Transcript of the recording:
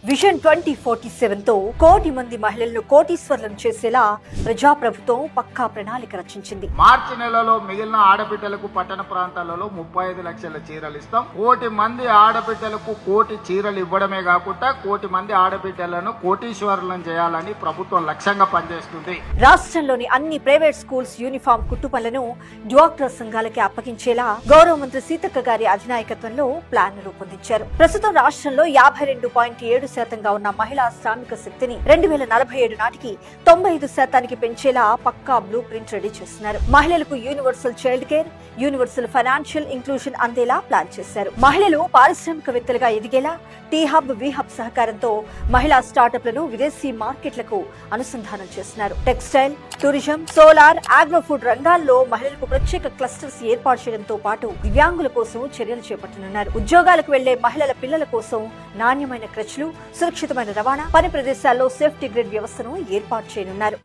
Vision 2047 తో కోటి మంది మహిళలను కోటీశ్వర్లను చేసేలా ప్రజాప్రభుత్వం పక్కా ప్రణాళిక రచించింది. మార్చి నెలలో మిగిలిన ఆడబిడ్డలకు పట్టణ ప్రాంతాలలో 35 లక్షల చీరలు ఇస్తాం. కోటి మంది ఆడబిడ్డలకు కోటి చీరలు ఇవ్వడమే కాకుండా కోటి మంది ఆడబిడ్డలను కోటీశ్వరులను చేయాలని ప్రభుత్వం లక్ష్యంగా పనిచేస్తుంది. రాష్ట్రంలోని అన్ని ప్రైవేట్ స్కూల్స్ యూనిఫామ్ కుట్టుపనులను డ్వాక్రా సంఘాలకి అప్పగించేలా గౌరవ మంత్రి సీతక్క గారి అధినాయకత్వంలో ప్లాన్ రూపొందించారు. ప్రస్తుతం రాష్ట్రంలో 52.7% ఉన్న మహిళా శ్రామిక శక్తిని 2047 నాటికి 95% పెంచేలా పక్కా బ్లూ ప్రింట్ రెడీ చేస్తున్నారు. మహిళలకు universal child care, universal financial inclusion అందేలా ప్లాన్ చేశారు. మహిళలు పారిశ్రామికవేత్తలుగా ఎదిగేలా టీ హబ్, వి హబ్ సహకారంతో మహిళా స్టార్టప్లను విదేశీ మార్కెట్లకు అనుసంధానం చేస్తున్నారు. Textile, tourism, solar, agro food రంగాల్లో మహిళలకు ప్రత్యేక క్లస్టర్స్ ఏర్పాటు చేయడంతో పాటు దివ్యాంగుల కోసం చర్యలు చేపట్టనున్నారు. ఉద్యోగాలకు వెళ్లే మహిళల పిల్లల కోసం నాణ్యమైన క్రచ్లు, సురక్షితమైన రవాణా, పని ప్రదేశాల్లో సేఫ్టీ గ్రిడ్ వ్యవస్థను ఏర్పాటు చేయనున్నారు.